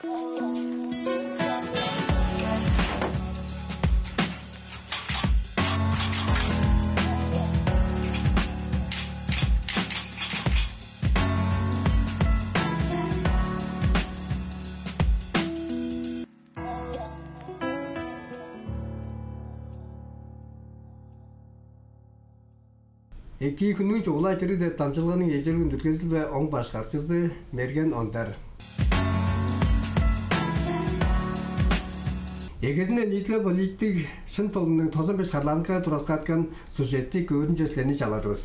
Екі күннің жоғылай түрі деп тамшылғының ежелігін дүркезіл бе оң башқаршысы Мерген Ондар. Егесінде нитлі боликтік шын солының 95 қарланға турасқатқан сюжетті көрін жеслені жаладығыз.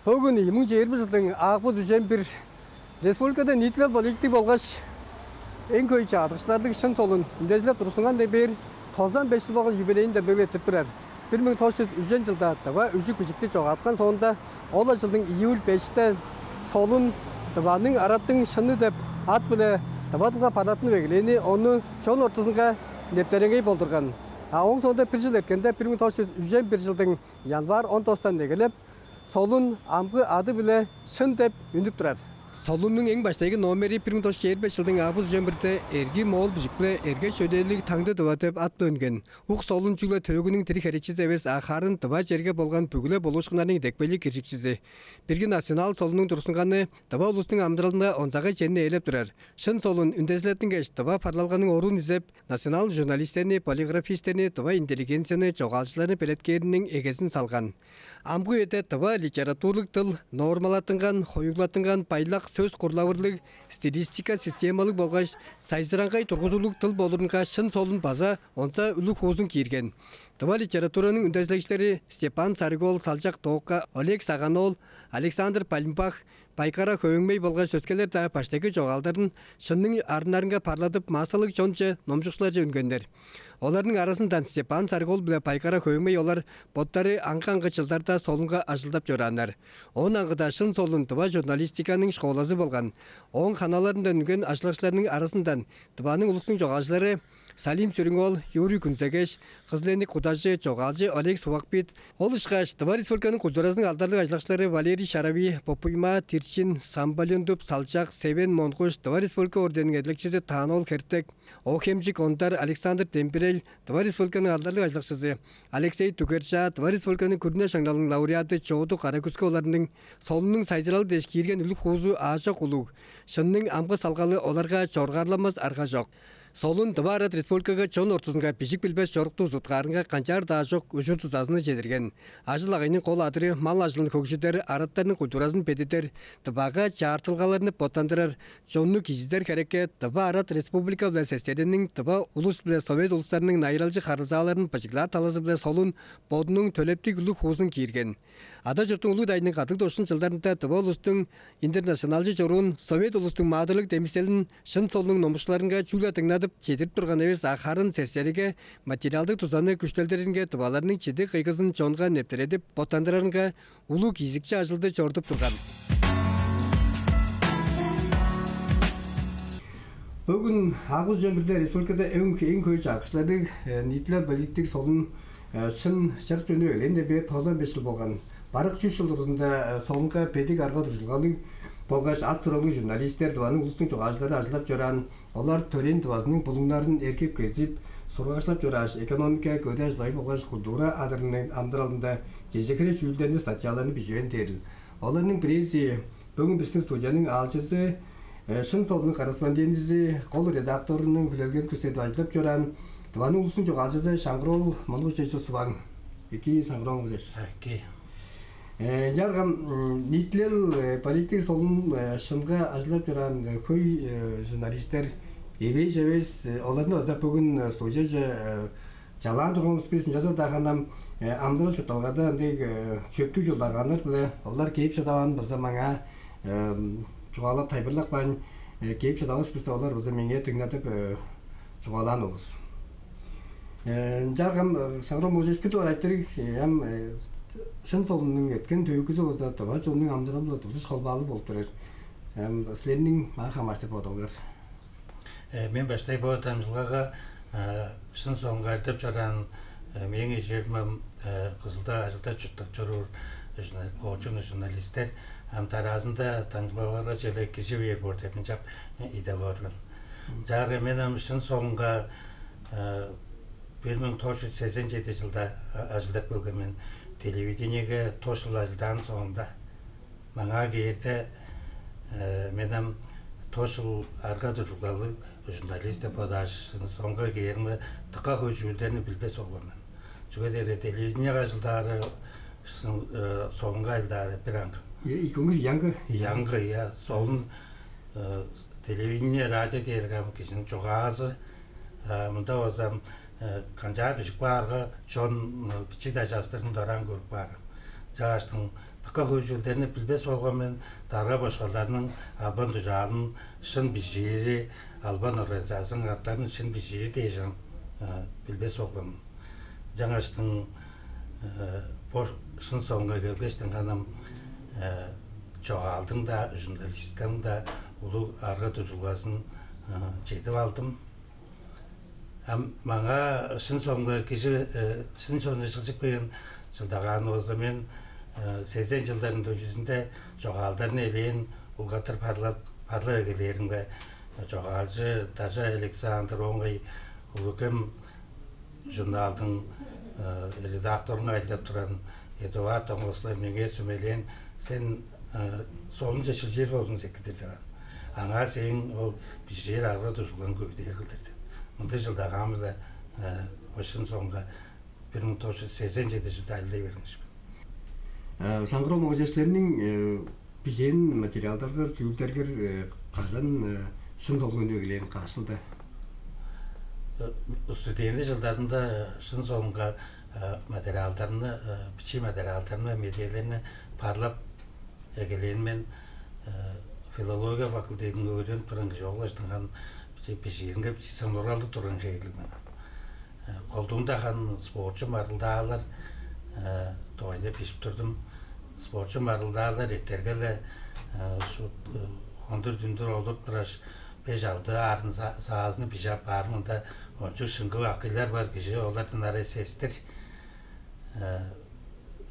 Бүгін 2020 жылдың ағбы дүжен бір республикада нитлі боликтік болғаш ең көйчі адғыштардың шын солын үндезіліп тұрсынған да бір 95 жыл болған юбилейін де бөлетіп бірер. 1903 жылда Тыва үжік бүжікті жоғатқан соңында ола жылдың июль 5-те солын Тываның араттың шыны деп ат біле Тыватылға паратын вегілені оны шон ортысынға нептереңей болдырған. Оң соңында бір жыл еткенде 1901 жылдың январ 19-тан негелеп солын амғы ады біле шын деп үндіп тұрар. Солунның ең баштайғы номері 1925 жылдың ағыз жөмірді әрге мол бүжіклі әрге шөделік таңды дұватып атты өнген. Уқ солун жүглі төгінің тірі әрекчіз әвес ақарын дұва жерге болған бүгілі болушқынарының дәкпелі кершікчізі. Бірге национал солунның дұрсынғаны дұва ұлыстың амдыралында онзағы жәніне елеп тұрар. Шын солун үндесілеттің кәш дұва парлалғаның орын ізеп, национал журналистеріне, полиграфистеріне, дұва интеллигенцияны, жоғалшыларыны пелеткерінің егесін салған. Амғы өте дұва литературлық тыл нормалатынған, хойуглатынған байлақ сөз құрлауырлық, стилистика системалық болғаш, сайзыраңғай тұрғызулық тыл болырынға шын солын база, онса үлік хозын кейірген. Дұва литератураның үндәзілікшілері Степан Саргол, Салжақ Тоққа, Олег Сағанол, Александр Пальмбах, Байқара көңмей болғаш өскелер дағы паштегі жоғалдарын шынның арынарынға парладып масалық жончы номжықшылар үнгендер. Олардың арасындан Степан Саргол біле Байқара көңмей олар боттары аңқаңғы жылдарда солынға ажылдап жоранар. Он аңғыда шын солын дұва журналистиканың шқолазы болған. Он қаналарында үнген ашылықшыларының арасындан дұваның ұлыстың жоғалшылары Салим Сүріңол, Юрий Күнсегеш, Қызленік Құдажы, Жоғалжы, Олег Суақбет. Ол ұшқаш, Дұва Республиканың культурасының алдарлық ажлақшылары Валерий Шарави, Попуйма, Тирчин, Самбалюндуп, Салчақ, Севен, Монқош, Дұва Республика орденің әділікшісі Танол Кертек, Охемжик Ондар, Александр Темперел, Дұва Республиканың алдарлық ажлақшысы Алексей Түгерша, Дұва Республиканың күріне шаңдалының лауреаты Чоуду Қаракүскі оларының солының сайзыралы дешкерген үлік қозу ажақ ұлық. Шынның амғы салғалы оларға чорғарламаз арға жоқ. Солун Дұва Арат Республикаға чон ортысынға пешік білбәс жорықты ұзытқарынға қанчар да жоқ өшір тұзасыны жедірген. Ажыл ағайының қол адыры мал ажылын көкшідер араттарының культурасын пететер, Дұваға чартылғаларыны поттандырар, чонны кизіздер кәрекке Дұва Арат Республика біле сестерінің Дұва ұлыс біле Совет ұлыстарының найралжы қарызаларын пачықлар таласы біле солун бодының төлептік үлік қозын кейірген. Ада жұрттың ұлы дайының қатық дошын жылдарында Дұва ұлыстың интернационалжы жорын Совет ұлыстың мадырлық демиселін шын солының номышларынға чулатыңнадып чедіріп тұрған әвес ақарын сестеріге материалдық тұзаны күштелдерінге Дұваларының чеді қиғызын чонға нептередіп боттандырарынға ұлы кезікші ажылды жордып тұрған. Бүгін Ағыз жөмірді республикада ең көйші ақшылады нитлі біліктік солын шын шырқ жөні өлінде бе 95 жыл болған. Барық 100 жыл тұрғысында солынға педик арға тұржылғалың болғаш ат сұралың журналистер Дұваның ұлыстың жоғашылары ажылап жөран, олар төлен Дұвасының бұлыңларын еркеп кезіп, сұрғашлап жөраш, экономика көді ажылай болғаш культура адырының амдыралында жежекері жүйілдеріне статьяларыны бізуен теріл. Оларының пресси бүгін біздің студияның алшысы, шын солының корреспондентісі, қол редакторының білелген күстеді ажылап жөран, Дұваның ұлыстың жоғашысы Шаңғырол Мұнғыш жеші Субаң. Екі Шаңғырол мұзеш. Жарғам нитлел политик солын шынға ажылап жүрген көй журналистер ебей жевес олардың азда бүгін студия жалан тұрған спесін жаза дағанам амдырыл жұтталғада шөпті жолдағаныр біле олар кейіп шадаған бізі маңа жұғалап тайбырлақ бән кейіп шадаған спесін олар бізі менге тыңдатып жұғалан олыз. Жарғам Шаңғырол мұзеш біті бар айттырық шын солының еткен түйікізі оздатты ба, жонның амдырабылы тұлыс қолбалы болып тұрыр. Сіленің маға маштап оталғар. Мен баштай болатам жылғаға шын соңға айтып жаран мен ежермім қызылда ажылда жұттақ жұрыр очуны журналистер таразында таңғыларға желі кеші бейер бор депін жап иде ғорғын. Жағы менің шын соңға 1987 жылда ажылдап келген телевидениеге тошыл ажылдан соңында. Маңа кейді менің тошыл арға тұрғалы журналист подашысын соңғы кейірімі тұқа көшілдеріні білбес олғанын. Жүгедері телевидениеға жылдары соңғы айлдары бір аңғы. Икоңыз яңғы? Яңғы, я. Солын телевидение, радио дергім кешінің жоғазы. Мұнда озам қанжа бішік барға, жон бічі да жастырын доран көріп барға. Жағаштың тұқа көшілдеріні білбес болғанмен дарға бошқаларының албан дүжалын шын бішері, албан организацияның аттарын шын бішері дейжін білбес болғанмен. Жаңаштың шын соңға келгештің ғанам жоғалдың да, журналистканың да ұлы арға тұжылғасын жетіп алдым. Маңа шын соңға шықшық беген жылдаған олза мен 80 жылдардың дөжізінде жоғалдарын елейін ұлғатыр парлы өгелерінге жоғалжы Тажа Александр оңғай ұлықым журналдың редакторын айтылып тұран Эдуард оңғысылар менге сөмелен сен солын жешіл жер болсын секілдер деген. Аңа сен ол бір жер арғы тұжылған көйдер қылдырды. Мұнда жылдағамыздаошын соңға 1987 жылда әлдей беріңізбін. Саңғырол мұғызеслерінің бізен материалдарға, түйілдергер қазан шын солғын өгілерін қашылды. Студенті жылдарында шын соңға материалдарыны, бичи материалдарыны, медиаларыны парлап егелейінмен филология факультетінің өйден тұран жоғылаштыңған бичерінге бичи саңноралды тұран кейлігмен. Қолдуында қан спортшы марылдағалар тоғайында пешіп тұрдым. Спортшы марылдағалар еттергелі 14-дүндір олып тұраш 5-6 арын сағазыны пешап бармында ончы шыңғы ақилар бар кеше олардың ары сестір.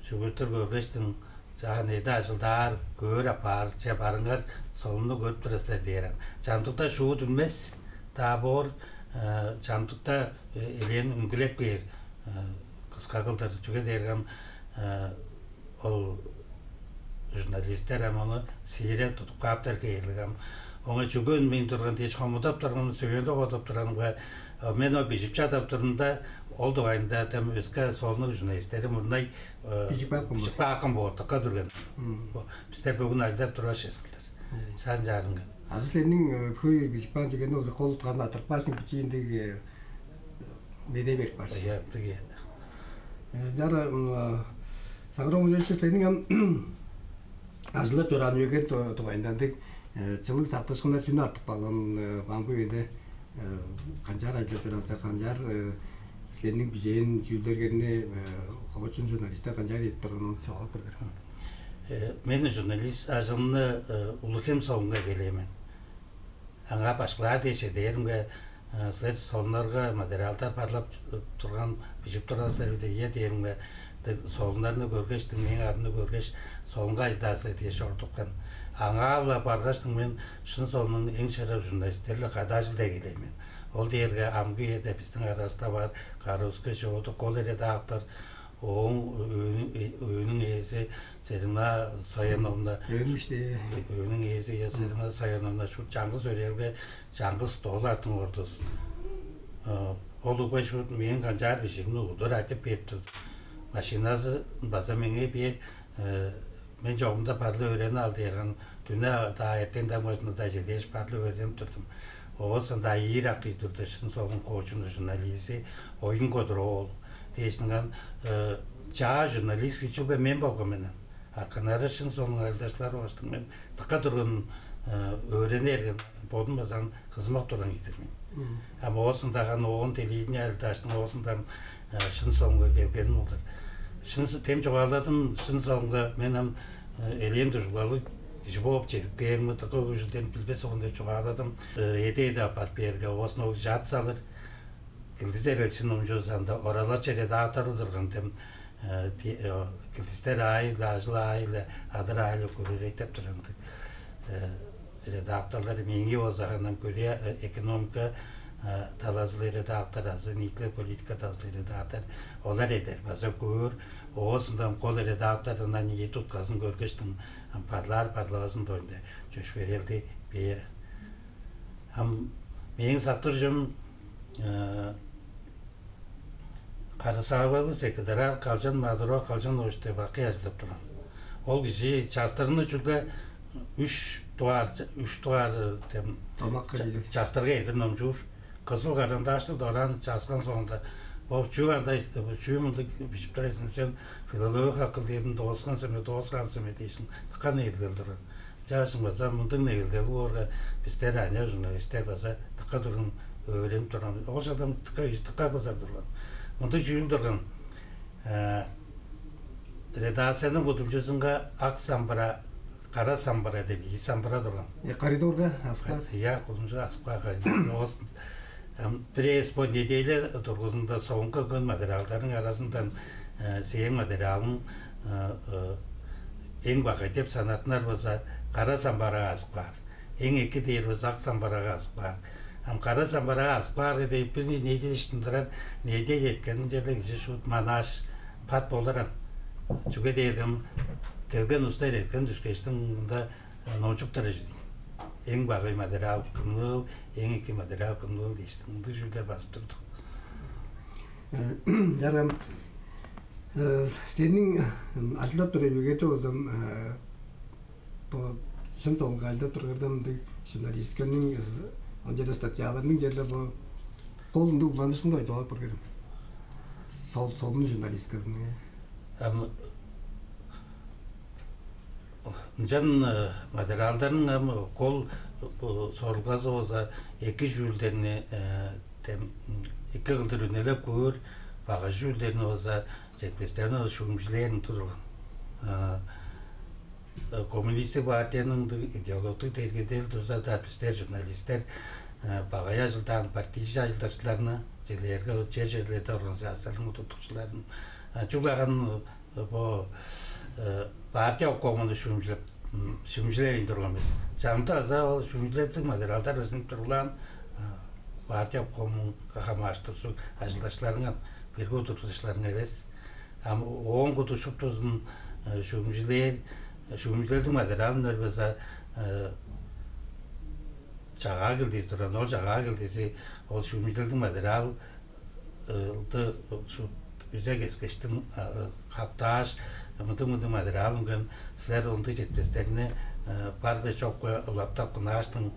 Жүгіртір көргештің жағын еді ажылдар көр апар, жапарыңғар солыны көріп тұрасылар дейірін. Жамдықта шуы дүнмес, да бор, жамдықта елен үңгілеп кейір қысқа қылдар. Жүге дейіргім ол журналистер оны сейре тұтып қаптар кейірлігім. Оңа жүген мен тұрған деш қомыдап тұрғанын сөйенді қотып тұрғанға мен о бежіп жатап тұрғанда ол дұғайында тәм өскі солының журналистері мұндай бежіп қақын болдыққа дүрген. Біздер бүгін айдап тұрға шескілдір. Шағын жарынған. Азыслерінің көй бежіп баған дегенде өзі қол тұтқанын атырпасын кечейіндегі меде беріп барсы. Жары саңғырау мұжешесілерінің ажылап тұрған өген тұғайындандық жылық сақташқындар түні артық балын баңбы өйді қанжар айдап тұрғанса қанжар сілерінің бізейін жүйілдергеріне қоғычын журналистер қанжар етіп тұрғанын соғалып бірдер. Мені журналист ажылыны ұлықем соңға келемен. Аңа башқылар деше дейірімге сілер солынарға материалдар парлап тұрған, бежіп тұрған сілер дейірімге солынарыны көргештің, мен арыны көргеш солынға айдасы деше ортыққан. Аңа алла барғаштың мен шын солының ең шарап журналистерлі қада жылда келеймен. Ол дейірге амғы еді біздің арасында бар, қаруызғы жоғыды қол ереді ақтар, өйінің езі Серімна Саяновна, өйінің езі Серімна Саяновна жаңғыз өрерге жаңғыз стол артың ордысын. Ол ұпай шут мен қанжар бішігіні ұлдыр айтып беріп тұрды. Машинасы баса менге бер, мен жоғымда парлы өрені алды ерген, түні да аяттен дамғышыны да жедеш парлы өреніп тұрдым. Оғысын да ер ақи тұрды, шын соғын қоғышыны журналисі, ойын көдір ол. Дейшінген жаға журналист кечуге мен болған менен. Арқанары шын соғын айлдашлар оғыштың мен тұққа тұрғын өрені ерген, бодын базан қызмақ тұрған кетірмен. Ama olsun da hani oğun deliğini elde açtım, olsun da şın sonuna gelgenim olur. Şın tem çoğaladım, şın sonuna benim eleyen düşülalı Жбоб çekip gelme takı yüzden bilbes onda çoğaladım. Yedi apart bir yerge olsun o jat salır. Kildizer için omjozanda oralar çere dağıtar olurgan tem kildister ayla, ajla ayla, adar ayla kurur etip durandı. redaktorları mengi ozağından köle ekonomika talazlı redaktor, nikle politika talazlı redaktor olar eder. Baza gör, oğuzundan kol redaktorundan niye tutkazın görgeçtim. Parlavasın doyunda çöş verildi bir. Menin saktırcım Qarı sağlığı sekreter kalcan maduro kalcan oşte bakı yazılıp duran. Ol kişi çastırını çünkü üç duvar çastırga edin nomcur. Kızıl karandaşlı doran çaskan sonunda. O şu anda şu munda biçipteresin sen filoloji hakkı dedin 90 sene deyişin tıkan edilir duran. Çalışın basa mundun ne geldi orada bizler aynı jurnalistler basa tıka durun öğrenip duran. O adam tıka kızar duran. Munda jüyül durgan. Redasyanın kutupçusunga ak sambara, kara sambara debi, sambara durgan. Koridorga asqa. Ya, kutupçu asqa koridor. Prespo nedeyle durgusunda soğunka gün materialların arasından seyin materialın en bakıtep sanatlar olsa kara sambara asqa. En iki deyir olsa ak sambara asqa. Kara sambara asqa deyip bir neyde iştindirer, neyde yetkenin жерде şu manaş pat bolaran. Çünkü deyirgim kelgen usta etken düşkeştin da noçup tarıcı. En bagay material kımıl, en iki material kımıl deyiştim. Bu şöyle bastırdı. Jarım senin açılıp duruyor yögete o zaman bu şun songa alıp dururdum jurnalistlerin önceden statyalarının yerinde bu kolunda kullanışını da cevap veririm. Solun jurnalist kızını. Can materialların kol sorgulası olsa iki jüllerini iki yıldır önelep koyur, bagaj jüllerini olsa jetpeslerini şumuşlayın dururlar. Komünistik partiyanın ideolojik tergidel dursa da bizler jurnalistler bagaya yazıldan partici yazıldaşlarını yerlerde organizasyonların tutukçularının çoğulağın bu partiya komunu şumuşlayın durgamız. Çağımda azal şumuşlayıp materiallar özünü turulan partiya komunu kahamaştırsı yazıldaşlarının bir oturtuşlarını eves. Ama oğun kutuşup tuzun şumuşlayıp materialın örbeza çağa girdiği duran, o çağa girdiği o şumuşlayıp material şu güzel geçtim kaptaş mıdı materialın gün sizler onu jetpeslerini parve çok laptop kunaştın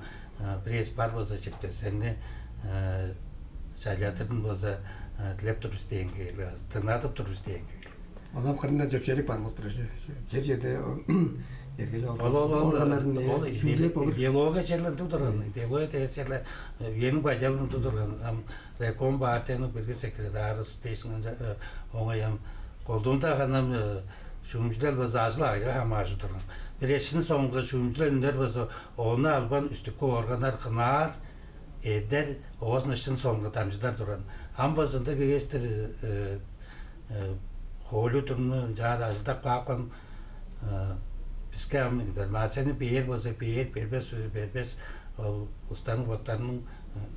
biraz parvoza jetpeslerini şalyatırın boza laptop isteyen geliyor, tırnatıp dur isteyen geliyor. Adam karnında cöpçelik var mıdır? Çerçede ideologa çerlen tuturgan, ideologa tesirler yeni bayalın tuturgan. Rekon Partiyanın bir sekreterı station oğayam kolduğunda hanım şumcular bazı azlağa hamaşı durgan. Bir eşin sonunda şumcular bazı onu alban üstüki organlar kınar eder oğazın eşin sonunda tamcılar duran. Ham bazında geçtir holu turnu jar azda qaqqan biskam vermasını bir bazı bir berbes ustanın vatanın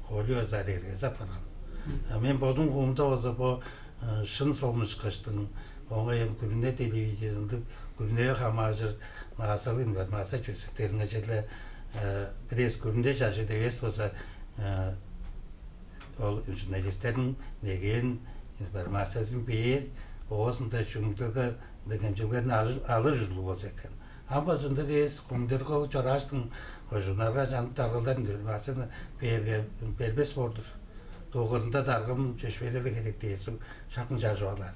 holu azarı zapargan. Men bodun kumda olsa bu şın solmuş kaçtın. Oğayım günde televizyonda günde hamajır masalın var masa çözüklerine çelle pres günde şaşı deves olsa ol jurnalistlerin negen var masasın bir oğuzunda çünkü dönemcilerin alır jurlu olsa kan. Ambasında geç komuter kolu çoraştın koşunlarga janıp targıldan diyor masasını berbes bordur. Doğrunda dargım çeşveriyle gerek değilsin, şakın jarjoğalar.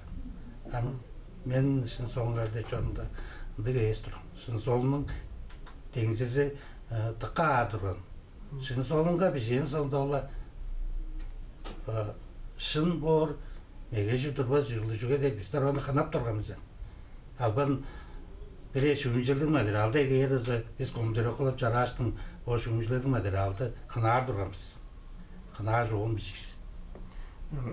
Men şın sonlarda çoğunda dıgayız durun. Şın solunun dengsizi tıqa durun. Şın solunga bir şeyin sonunda ola şın bor, megeji turbaz yürülücüge de bizler onu kınap durgamızı. Alban bir şümücüldün materialda eğer biz komutörü kılıp çaraştın o şümücüldün materialda kınar durgamız. Kınar жоғын bir şey.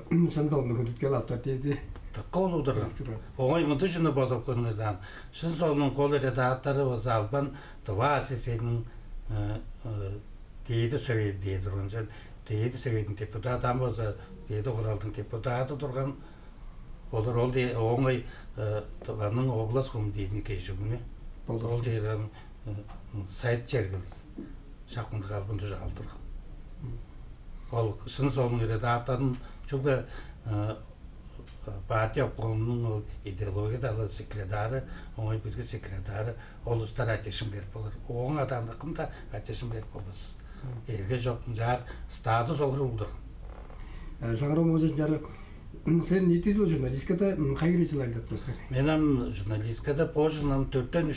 Şın solunu kutupkel aptar dedi. Tıqqa olu durgan. Oğay mıntı şunu bodoqlarınızdan. Şın solunun kolu redaktörü olsa alban tıva sesenin Deydi Совет deydi onca. Deydi Sovet'in deputatı bolsa, deydi Ural'dın deputatı durgan. Olur ol diye oğay Tabanın oblast komiteyini keşifini. Ol diye sayt çergil. Şakmındı kalbında жалдыр. Ol şunu sonun göre dağıtların çok da partiya konunun ideoloji dalı sekreteri, oğay birgi sekreteri, oluslar ateşim berip olur. Oğun adamlıkında ateşim berip olmaz. Erge жоқ жар статус olur oldu. Саңырау можеш жары sen нетиз журналисткада кай киресилер деп достор? Мен ам журналисткада пожынам 4-тен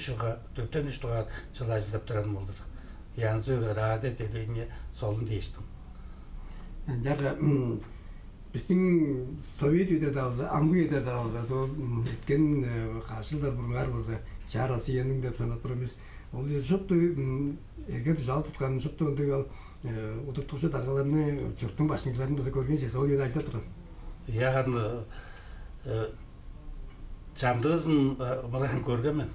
3 тугар чылажылдап туран болдур. Янзы радио телевидение солун дейштим. Жары биздин Совет үйдө да болсо, Амгы үйдө да болсо, эткен кашылдар бургар болсо, жар Россиянын деп санап турабыз. Ол шопту эрге жал туткан шопту ондой утуптуучу даргаларны журттун башчыларын да көргөн же сол жерде айтып турам. Яғын жамдығызын мұрағын көргенмен.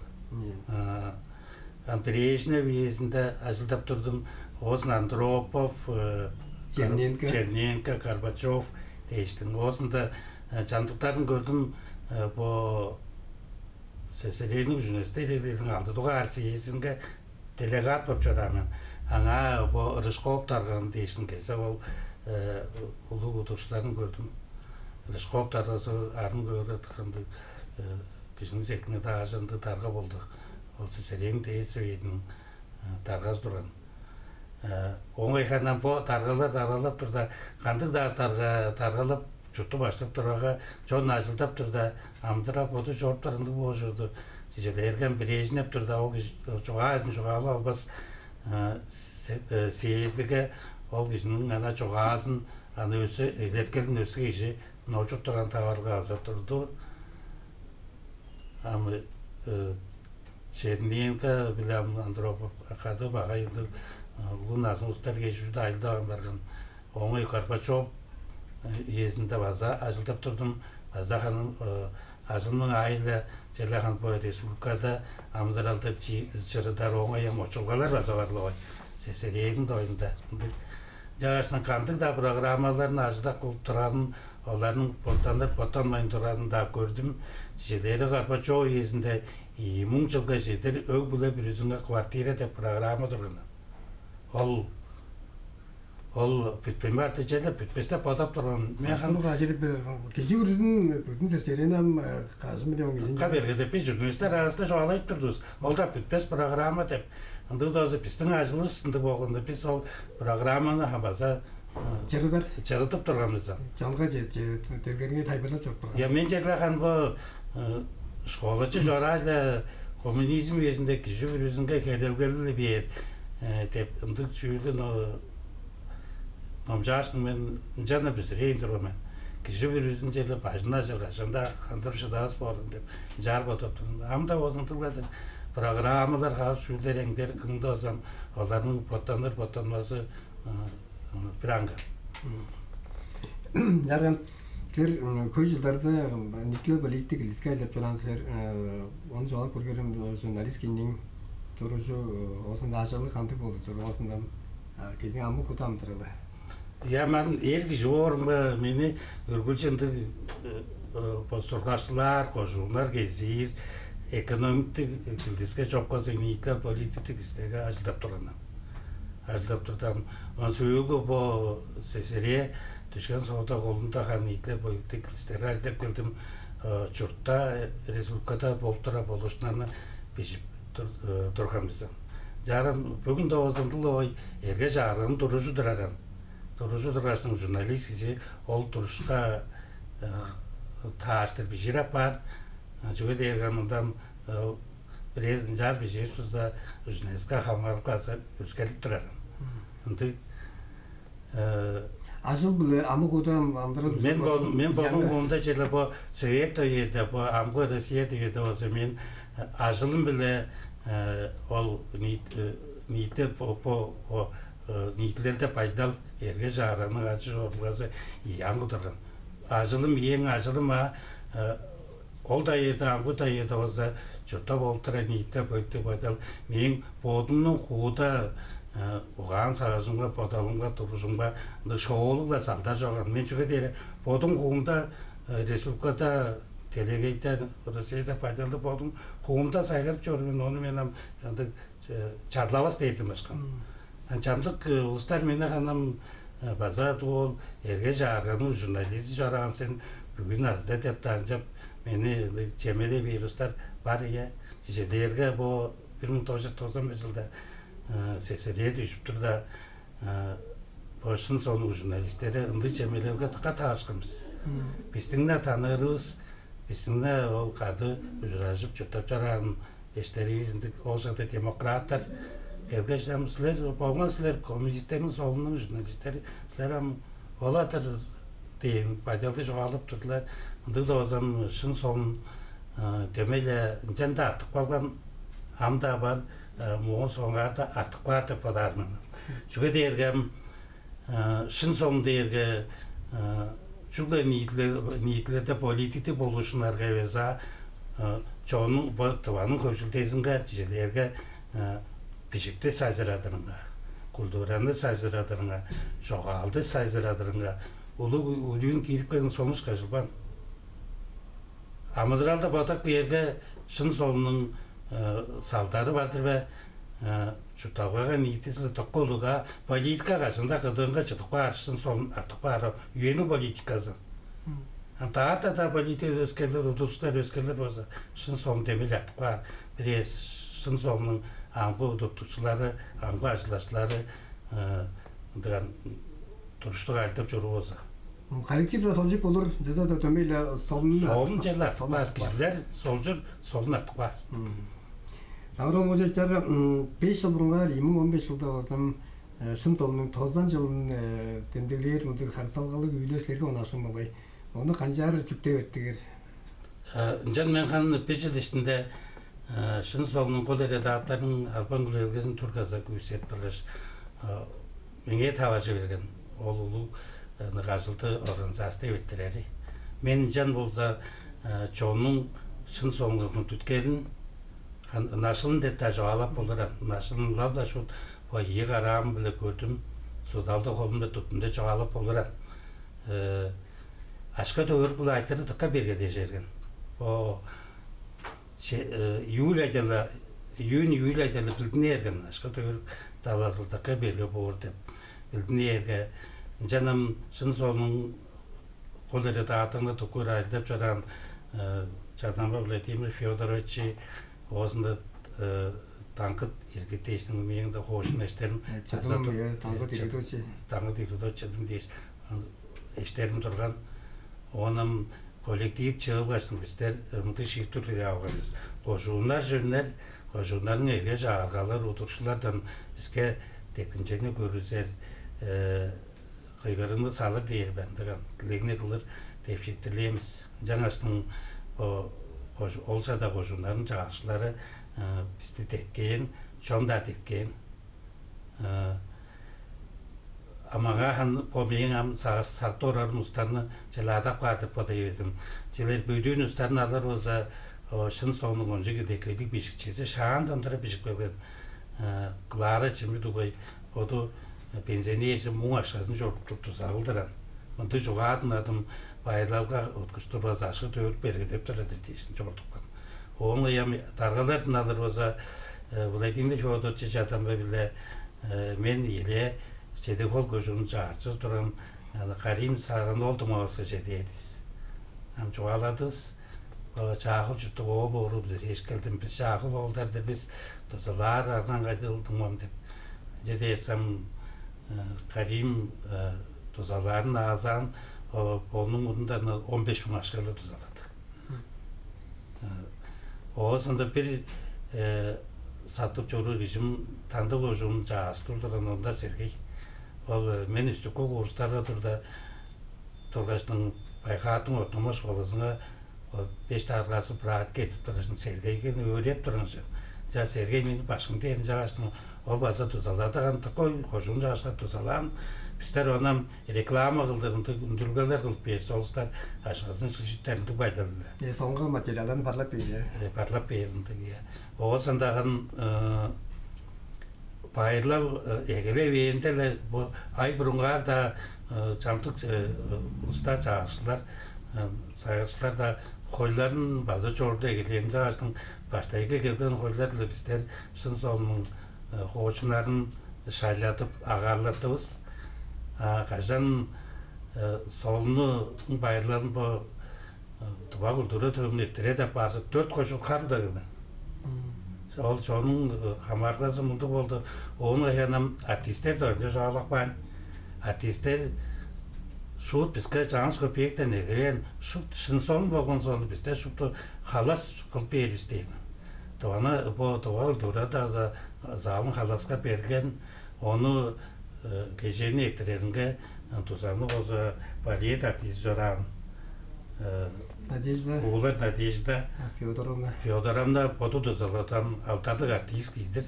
Брежнев езінде ажылдап тұрдым. Осын Андропов, Черненко, Горбачев дейштің. Осында жамдықтарын көрдім. Бұл СССР-ның журналистердің алды тұға арсы езінге делегат болып жадамын. Аңа бұл Рыжқов тарған дейштің кесі ол ұлы отырыштарын көрдім. Рыжқов тарғасы арын көрі тұқынды кішінің зекіне тағажынды тарға болды. Ол СССР-ның Советінің тарғаз тұрған. Оңайқаннан по тарғалап тұрда, қандық да тарғалап жұртты баштап тұрға, жон ажылдап тұрда, амдырап оды жорып тұрынды бол жүрді. Ерген Брежнев тұрда, ол жоғалы албас сейіздігі, ол кішінің ана жоғасын, аны өсі, елеткелдің өсі кеші, Ночуп тұрған тағарға азап тұрды. Амы Черненко, білем Андропов ақады баға елді Лунасын ұстар кешуді айылдаған барған. Оңай Горбачев езінде база ажылдап тұрдым. База қаным ажылның айылы Желахан бой республикада амдыралды жырыдар оңай мочылғалар база барлы ой. СССР-дің дойында. Жағашынан қандық да программаларын ажылда қылып тұрғанын олардың потанмайын тұрғанын да көрдім. Желері Горбачев езінде 10 жылға жетер өг бұлы бір үзіңге квартира деп программа тұрғаны. Ол бүтпен барды желі, бүтпесте потап тұрған. Қасымға жеріп, кеші үріздің бүтін сестерінен қасымы деуін кезін. Қаберге деп журналистер арасында жоғалайып тұрдыңыз. Ол да бүтпес программа деп. Онда да біздің ажылы сынды болғанда біз ол программаны база жарытып тұрғанымыздан. Жанға тергерге тайбалап жоқ тұрған. Мен жерлаған бұл школачы жорайлы коммунизм езінде кіші бір өзінге келелгелі бер деп ұндық жүйілі номжашын мен жана біздірейін тұрғымен. Кіші бір өзін жерлі бажына жырғашында қандырып шыдағыз болын деп жар батып тұрын. Амда осын тұлғады программалар қағып шүйілдер әңдер қыңды осам олардың потанмасы bir anga. Jargan sizler köy yıllarda nikle politik ilişki ile falan sizler onu çoğalып көргенім журналист kendin turucu osunda aşağılık kantık oldu tur osunda kendin amı kutam tırılı. Ya ben ergi jorum meni örgülçende posturgaçlar, koşullar gezir, ekonomik ilişki çok az nikle politik ilişki ajıldap turanam. Ажылдап тұрдам. Он сөйілгі бұл СССР түшкен соғыда қолында қанеклі политик істері әлдеп келдім. Жұртта, республикада болып тұра болушынаны бешіп тұрғанбыздан. Жарым, бүгін де озындылы ой, ерге жарығын тұрыжы тұрарам. Тұрыжы тұрашының журналист кесе, ол тұрышқа тааштыр бешірап бар. Жүге дейірген мұндам Бірезін жар бір жер сұза журналистқа қамарып қалса өскеліп тұрарым. Ажыл білі амы құдам амдырып... Мен болғын қолында жерлі бұл Совет өйеді, бұл Амғы Россия өйеді осы мен ажылым білі ол ниетлерді пайдал ерге жарының ачы жорылғасы ең құдырған. Ажылым ең ажылым ол да еді, Амғы да еді осы жұрта болып тұра ниетті бөлікті пайдал. Мен бодымның құғыда оған сағажымға, подалымға, тұрышымға шоғылықла салдар жоған. Мен жүге дейі, бодың қуымда республикада, телегейді, Россияда пайдалды бодың қуымда сайғырып жүрмін, оны мен чарлавас дейдім ашқан. Анчамдық ұлыстар мені қанам базат ол, ерге жарғану журналист жараған сен бүгін азда деп танжап, мені чемеле вирустар бар ие. Жедерге бұл 1991 жылда сесерие düşüp turda başın sonu jurnalistleri ındı çemelerge tıka taşkımız. Bizden tanırız, bizden ol kadı ucrajıp çötüp çaran eşlerimiz olsa demokratlar gelgeçlemizler, olmazlar komünistlerin solunun jurnalistleri sizlerim oladır deyin paydalı çoğalıp durdular. Indı da o zaman şın solun demeyle cende artık kalgan hamda var. Muğun sonlarda artık vardı padarmın. Çünkü dergem şın son derge çünkü niyetlerde politikte buluşunlarga veza çoğunun tavanın koşultezinde derge pişikte sayzıradırınga, kulduranı sayzıradırınga, çoğaldı sayzıradırınga, uluyun girip gelin sonuç kaçılban. Amadıralda batak bir yerde şın sonunun saldarı vardır ve çutavgaga niyetisi toqqoluga politika qaşında qıdığınga çıtıqqa arşın son artıqqa ara üyenin politikası. Anta da politika özkerler, uduşlar özkerler olsa şın son demeli artıqqa bir şın sonun angı uduşçuları, angı açılaşları turuşluq aytып жүріп olsa. Коллективде солжып olur, cezada tömeyle solunu. Solun şeyler, kişiler solcur, solun artıq var. Davron Hoca'ya 5 yıl burunlar, 2015 yılda olsam şın solunun 90 yılın dendikler, mutlaka harsalgalık üyleşlerge onasın balay. Onu kancar küpte öttüger. Can men kanın 5 yıl içinde şın solunun kol redaktörünün Alpan Gülelgez'in Turgaz'a güyset birleş menge tavaşı vergen. Olu nıgajıltı organizasyon ettireri. Men can bolsa çoğunun şın solunun tütkerin Naşılın dette cevap olarak, naşılın labda şu iyi karağım bile gördüm, sudalda kolumda tuttumda cevap olarak aşka doğru bula aytırı tıkka birge deşergen. O yül aydalı bildine ergen, aşka doğru dalazıl tıkka birge boğurdu, bildine erge. Canım şın solunun kolları dağıtığında tukur aydıp çoran Çardanba Vladimir Fyodorovич'i Osunda tankıt irgiteşinin meyinde hoşun eşlerim. Tankıt irgiteşim deyiş. Eşlerim durgan. Onun kolektif çığı başladım. Bizler mıntı şiktürleri alganız. Koşunlar jönler, koşunların erge çağırgalar, oturuşlardan bizge tekninceni görürüzer. Kıygarını salır deyir ben. Dileğine kılır, tepşittirleyemiz. Canasının olsa da koşunların çağışları bizde tekkeyin, çonda tekkeyin. Ama o benim saktor mustarını çelada qatıp podayırdım. Çeler büyüdüğün ustarını alır olsa şın sonun onca gidekeydik bişikçisi şahandan tura bişik belgen. Klara çimi duğay odu benzeniye için muğ aşağısını çorup tuttu sağıldıran. Mıntı çoğadın adım bayılalga otkuşturmaz aşkı tövürüp bergedep turadır deyişin çorduk ben. Onunla yam targalardan alır olsa Vladimir Fyodorovich adam bile men ile şeyde kol gözünün çağırçız duran Karim sağın oldu mağası şeydeyiz. Hem çoğaladız. Çağıl çıktı o boru bize eş geldim biz çağıl oldardı biz dozalar ardan kaydıldım om dep. Cedeysem Karim dozaların ağzan onun bundan 15 bin aşkarlı dozaladı. O sanda bir satıp çoğu kişim tanıdık hocamın çağısı durduran onda Sergey. Men üstü kurslarga turda Turgaç'ın bayqatın ortama şkolasına 5 tarqası praat ketip turasın Sergey'ge öğret turasın. Ja Sergey meni başkın deyin jağasın o baza tuzaladıgan tıkoy koşun jağaslar tuzalan. Bizler onam reklama kıldırındı, ündürgeler kılıp berse olslar aşağısın şişitlerinde baydalılar. Songa materiallarını parlap berdi. Parlap berdi. O sandağın bayırlar egele beyindeler bu ay burungar da camtık usta çağırışlar sayışlar da koyların bazı çorda egeleyince açtın baştaki gelden koylarla bizler şun sonun hoçunların şaylatıp ağarlatıbız. Kajan solunu bayırların bu tuba kulturu tümlettire de bazı 4 koşul kar da giden. Ol çoğunun hamargası mutlu oldu. Onu yanım artistler de önce sağlık ben. Artistler şu bizge cans köpekten egen şu şınson bolgan sonra bizde şu halas kılıp beristeydi. Tavana bu tuval durada zalın halaska bergen onu geceni ektireringe tuzanı oza baliyet artistjoran Надежда. Oğlan Nadejda. Fyodorovna potu duzalatam altadık artist gider.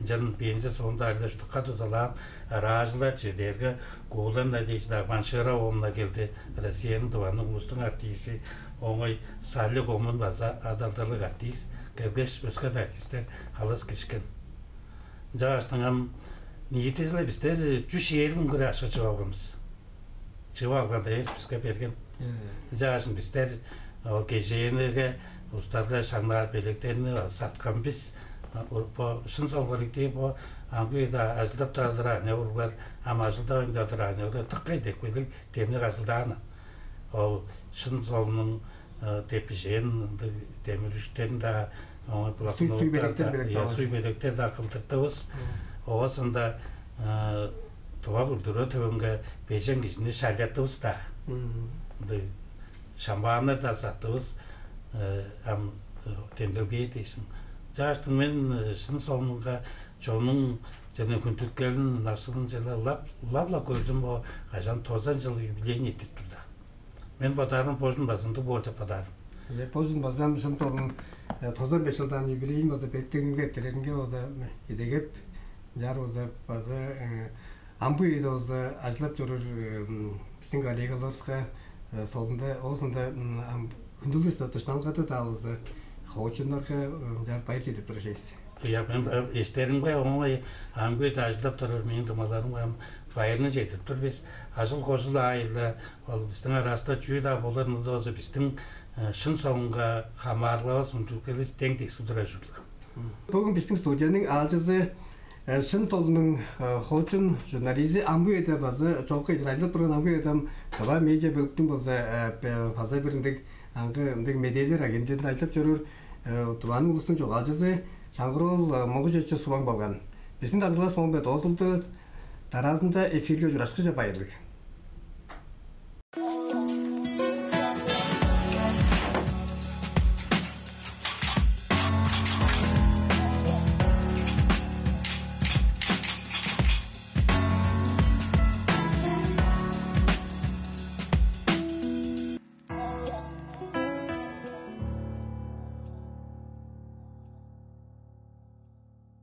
Can benze sonunda aile şu kadı zalam aracılar çederge oğlan Nadejda Manşera onunla geldi. Rusya'nın divanı ulustan artisti. Oğay sallı gomun baza adaldalık artist. Gelgeç başka artistler halas geçken. Caştangam niyetizle bizler cüş yerim göre aşağı çıvalgımız. Çıvalgandayız bizge bergen. Caşın bizler o geceyinlerge ustarga şanlar beleklerini satkan biz bu şun songalıkta bu Anguyda azlıp tardıra ne urlar ama azılda oyundadıra ne urlar tıkkaydık böylelik temini azıldağına o şun solunun tepişen demirüşten de suy belekler de akıldırttığız oğasında tuva kulturu tövünge beşen kişini şalyattığız da şambanlar da sattığız hem temdelgeyi değilsin. Caştın men şın sonunga çoğunun және күнтүркелин насылын жела лабла көрдüm o kajan 90 yıl юбилейін етіп тұрды. Мен подарым Позун басында болды подарым. Позун базам шын торун 95 жылдан юбилейін оза беттеңге теренге оза едегеп жар оза база амбуйда оза ажлап жүрür биздин коллегаларыбызга солунда осунда күндүлүс ташталганда да оза хоочундарга жар байт етип турушайбыз. Ya ben işlerim var ama hangi tajlap durur benim dumalarım var fayını жетip dur biz asıl koşulu ayla bizden arasında cüy da bolar mı da bizden şın songa hamarlığa suntukeliz denk tek sudurajuluk. Bugün bizim stüdyonun alcısı şın solunun hoçun jurnalizi Ambu'da bazı çok İsrail'de duran Ambu'da tava medya bölümünün bazı fazla birinde hangi medyalar agentlerinde aytıp жүрür. Tuvanın ulusun çok alcısı Шаңғырол Моңғолча субаң болған. Біздің табылғас Моңғолда тозылды, таразында эфирге жүрашқы жапайылық.